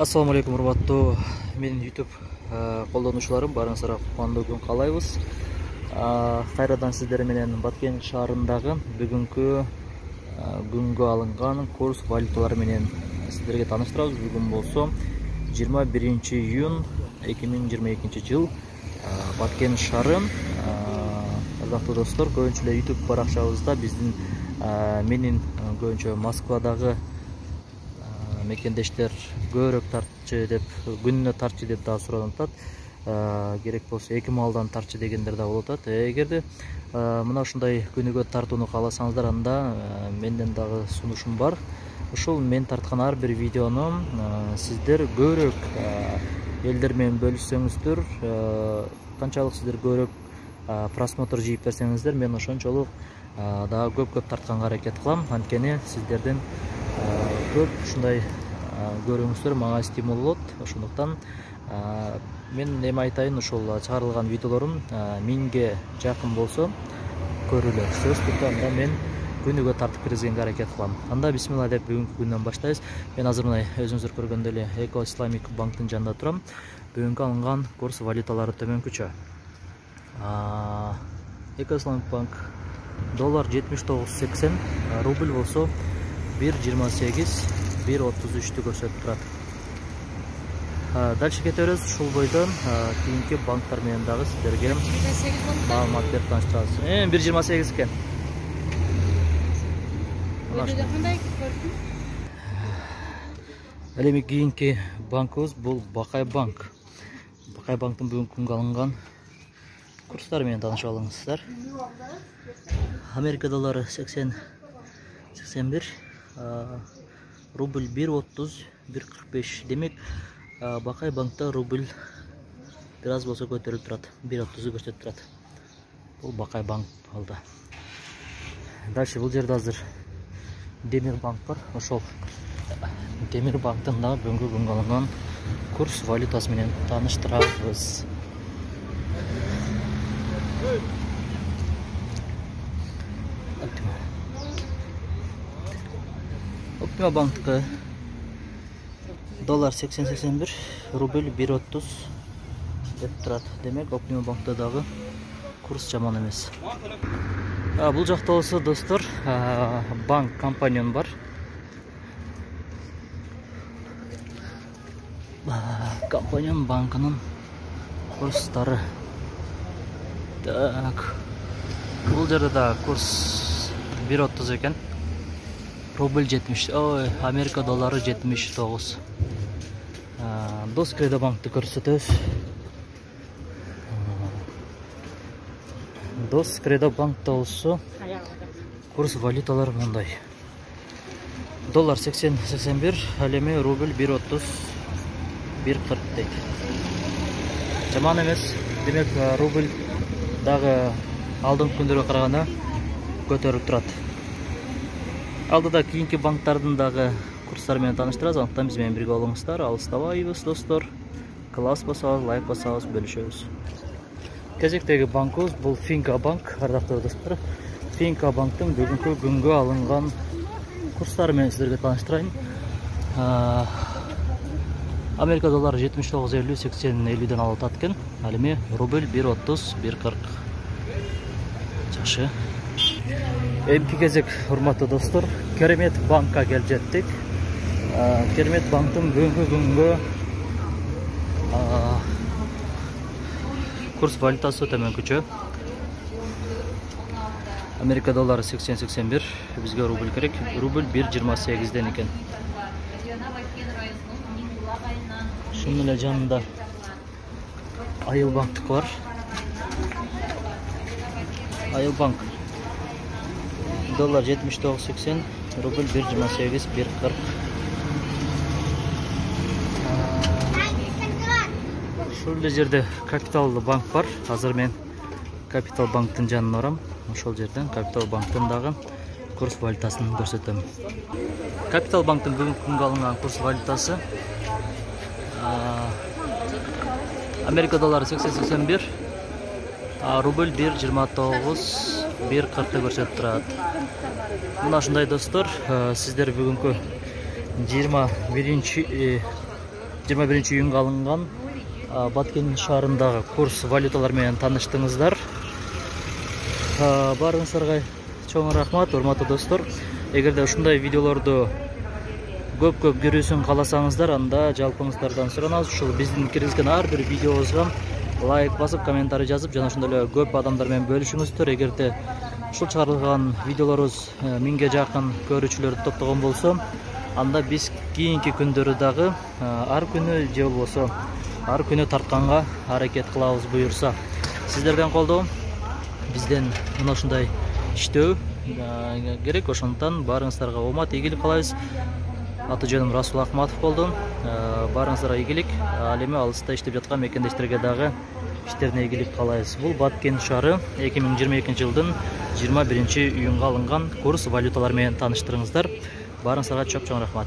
Assalamu alaikum, урматтуу менин YouTube колдонуучуларым, барыңыздар кубандуу күн каалайбыз. Кайрадан сиздер менен Баткен шаарындагы бүгүнкү күнгө алынган курс валюталары менен сиздерге тааныштырабыз. Бүгүн болсо 21 июнь 2022 жыл Баткен шаары. Ардактуу достор, көбүнчө эле YouTube баракчабызда биздин менин көбүнчө Москвадагы мекендештер көбүрөөк тартчы деп, күнүнө тартчы деп дагы суранып атат. Керек болсо 2 малдан тартчы дегендер да болуп атат. Эгерде мына ушундай күнүгө тартууну кааласаңыздар, анда менден дагы сунушум бар. Ушул мен тарткан ар бир видеону сиздер көбүрөөк элдер менен бөлүшсөңүздөр, канчалык сиздер көбүрөөк просмотр жийип берсеңиздер, мен ошончолук дагы көп тартканга аракет кылам. Анткени сиздердин көп ушундай көрүүңүздөр мага стимул болот. Ошондуктан мен эме айтайын, ушул чыгарылган видеолорум 1000ге жакын болсо көрүлөт. Сөз түрдө анда мен күнүгө тартып киргизгенге аракет кылам. Анда бисмилла деп бүгүнкү күндөн баштайбыз. Мен азыр мына өзүңүздөр көргөндөй эле Эко Исламик банктын жанында турам. Бүгүнкү алынган курс валюталары төмөнкүчө. Эко Исламик банк доллар 79.80, рубль болсо 1.28, 1.33 көрсөтүп турат. Дальше кетебиз. Ушул бойдон кийинки банктар менен дагы сиздерге маалымат берип тааныштырабыз. 1.28 экен. Ал эми кийинки банкыбыз бул Бакай банк. Бакай банктын бүгүнкү күнгө алынган курстары менен таанышып алыңыздар. Америка доллары 80-81, рубль 1.30, 1.45. Демек, Бакай банкта рубль бир аз болсо көтөрүлүп турат. 1.30 көрсөтүп турат. Бул Бакай банк алды. Дальше бул жерде азыр Демир банк бар. Ошол Демир банктын да бүгүнкү күнгө алынган курс валютасы менен тааныштырабыз. Оптима банктыкы доллар 80-81, рубль 1.30 деп турат. Демек, Оптима банкта дагы курс жаман эмес. Бул жакта болсо достор, банк компаньон бар. Компаньон банкынын курстары. Так. Бул жерде да курс 1.30 экен. Рубль 70, Америка доллары 79. Дос Кредо банкты көрсөтөбүз. Дос Кредо банкта болсо курс валюталар мындай. Доллар 80-81, ал эми рубль 1.30, 1.40 дейт. Жаман эмес. Демек, рубль дагы алдыңкы күндөргө караганда көтөрүлүп турат. Алдыда кийинки банктардын дагы курстары менен тааныштырабыз. Андыктан биз менен бирге болуңуздар. Алыстабайбыз достор. Класс басабыз, лайк басабыз, бөлүшөбүз. Кезектеги банкыбыз бул Финка банк. Ардактуу достор, Финка банктын бүгүнкү күнгө алынган курстары менен сиздерге тааныштырайын. Америка доллары 79.50, 80.50ден алып атат экен. Ал эми рубль 1.30, 1.40. Жакшы. Эмки кезек, урматтуу достор, Керемет банкка келип жеттик. Керемет банктын бүгүнкү күнгө курс валютасы төмөнкүчө. Америка доллары 80-81, бизге рубль керек. Рубль 1.28ден экен. Шунун эле жанында Айыл банктык бар. Айыл банк доллар 79.80, рубль 1.28, 1.40. Ушул эле жерде Капитал банк бар. Азыр мен Капитал банктын жанына барам. Ошол жерден Капитал банктын дагы курс валютасын көрсөтөм. Капитал банктын бүгүнкү күнгө алынган курс валютасы Америка доллары 80-81, рубль 1.29, 1.40 көрсөтүп турат. Мына ушундай достор, сиздер бүгүнкү 21 21 июнга алынган Баткен шаарындагы курс валюталар менен тааныштыңыздар. Барыңыздарга чоң рахмат, урматтуу достор. Эгерде ушундай видеолорду көп көрүүсүн кааласаңыздар, анда жалпыңыздардан суранабыз. Ушул биздин киргизген ар бир видеобузга лайк басып, комментарий жазып, жана ошондой эле көп адамдар менен бөлүшүңүздөр. Эгерде ушул чыгарылган видеолорубуз 1000ге жакын көрүүчүлөрдү топтогон болсо, анда биз кийинки күндөрү дагы ар күнү же болбосо ар күнү тартканга аракет кылабыз буюрса. Сиздерден колдоо, бизден мына ушундай иштөө керек. Ошондон баарыңыздарга оомат, ийгилик каалайбыз. Аты жөнүм Расул Акматов болду. Баарыңыздарга ийгилик. Ал эми алыста иштеп жаткан мекендештерге дагы иштерине ийгилик каалайбыз. Бул Баткен шаары 2022 жылдын 21 июнга алынган курс валюталар менен тааныштырыңыздар. Баарыңыздарга чоң рахмат.